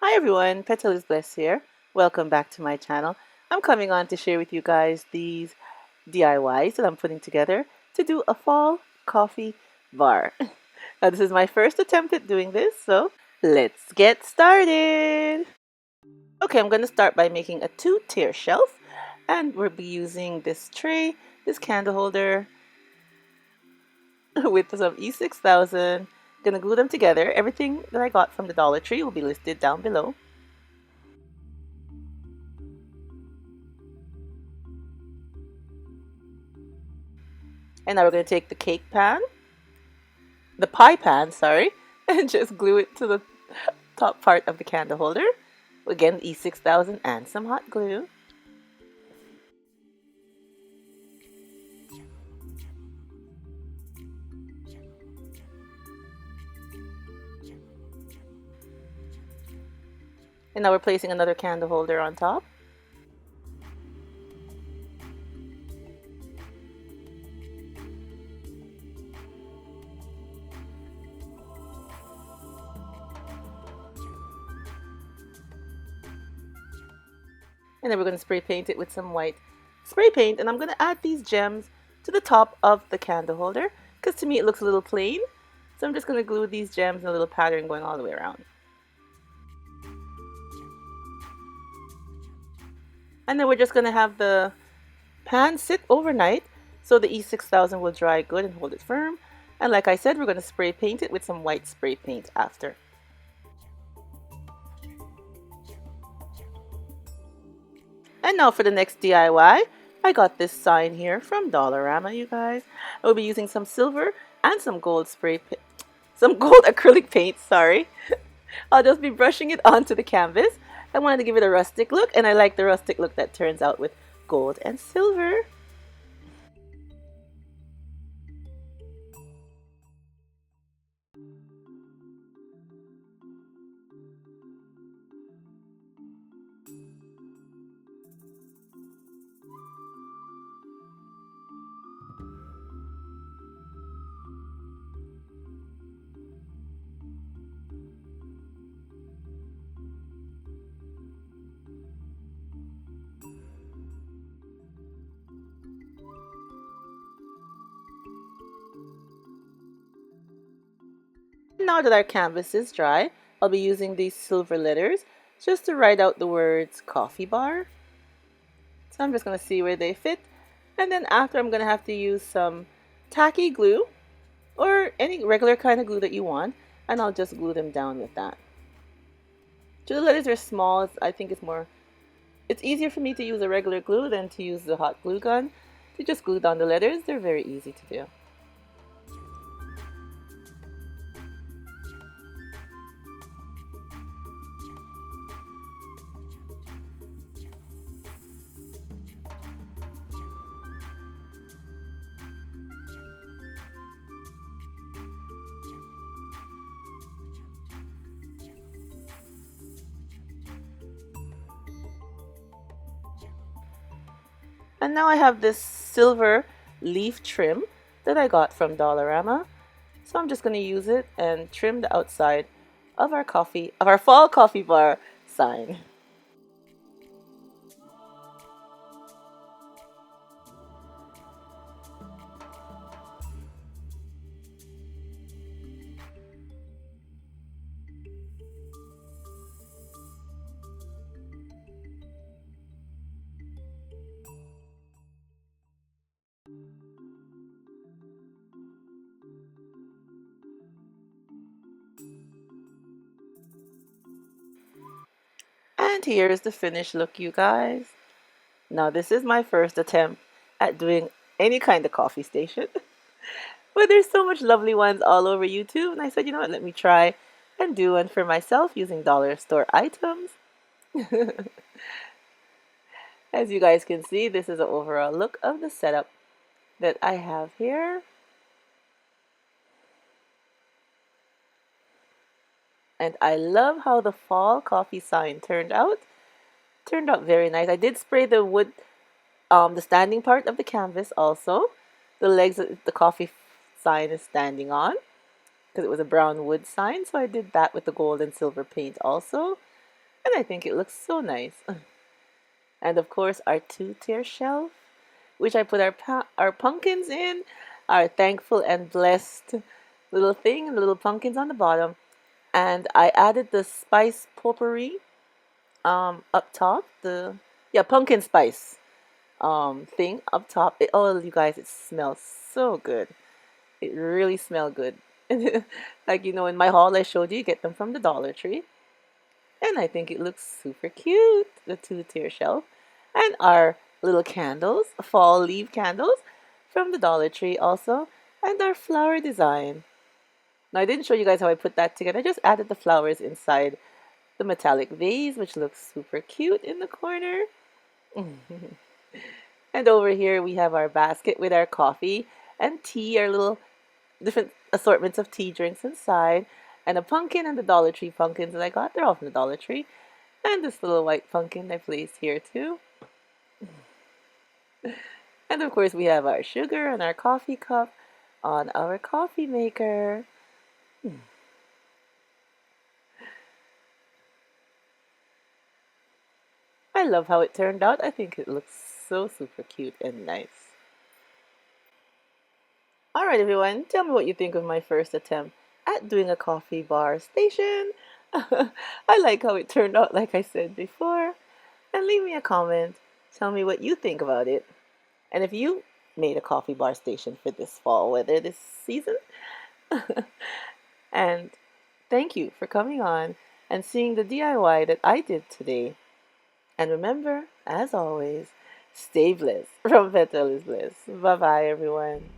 Hi everyone, Petal is Bless here. Welcome back to my channel. I'm coming on to share with you guys these DIYs that I'm putting together to do a fall coffee bar. Now this is my first attempt at doing this, so let's get started. Okay, I'm going to start by making a 2-tier shelf, and we'll be using this tray, this candle holder with some E6000. Gonna glue them together. Everything that I got from the Dollar Tree will be listed down below. And now we're going to take the pie pan, sorry, and just glue it to the top part of the candle holder. Again, E6000 and some hot glue. And now we're placing another candle holder on top. And then we're going to spray paint it with some white spray paint. And I'm going to add these gems to the top of the candle holder because to me it looks a little plain. So I'm just going to glue these gems in a little pattern going all the way around. And then we're just going to have the pan sit overnight so the E6000 will dry good and hold it firm. And like I said, we're going to spray paint it with some white spray paint after. And now for the next DIY, I got this sign here from Dollarama, you guys. I will be using some silver and some gold acrylic paint, sorry. I'll just be brushing it onto the canvas. I wanted to give it a rustic look, and I like the rustic look that turns out with gold and silver. Now that our canvas is dry, I'll be using these silver letters just to write out the words coffee bar. So I'm just going to see where they fit. And then after, I'm going to have to use some tacky glue or any regular kind of glue that you want. And I'll just glue them down with that. So the letters are small. I think it's easier for me to use a regular glue than to use the hot glue gun. To just glue down the letters, they're very easy to do. And now I have this silver leaf trim that I got from Dollarama. So I'm just going to use it and trim the outside of our fall coffee bar sign. And here is the finished look, you guys. Now this is my first attempt at doing any kind of coffee station. But there's so much lovely ones all over YouTube, and I said, you know what, let me try and do one for myself using dollar store items. As you guys can see, this is an overall look of the setup that I have here. And I love how the fall coffee sign turned out. Turned out very nice. I did spray the wood, the standing part of the canvas also. The legs that the coffee sign is standing on, because it was a brown wood sign. So I did that with the gold and silver paint also. and I think it looks so nice. And of course, our two-tier shelf, which I put our pumpkins in, our thankful and blessed little thing, and the little pumpkins on the bottom. And I added the spice potpourri up top, the pumpkin spice thing up top. Oh, you guys, it smells so good. It really smells good. Like, in my haul I showed you, get them from the Dollar Tree. And I think it looks super cute, the two-tier shelf. And our little candles, fall leaf candles from the Dollar Tree also. And our flower design. Now, I didn't show you guys how I put that together. I just added the flowers inside the metallic vase, which looks super cute in the corner. And over here we have our basket with our coffee and tea, our little different assortments of tea drinks inside, and a pumpkin and the Dollar Tree pumpkins that I got. They're all from the Dollar Tree. And this little white pumpkin I placed here too. And of course we have our sugar and our coffee cup on our coffee maker. I love how it turned out. I think it looks so super cute and nice. Alright everyone, tell me what you think of my first attempt at doing a coffee bar station. I like how it turned out, like I said before. And leave me a comment. Tell me what you think about it. And if you made a coffee bar station for this fall weather, this season. And thank you for coming on and seeing the DIY that I did today. And remember, as always, stay blessed. From Petal is Bliss. Bye-bye, everyone.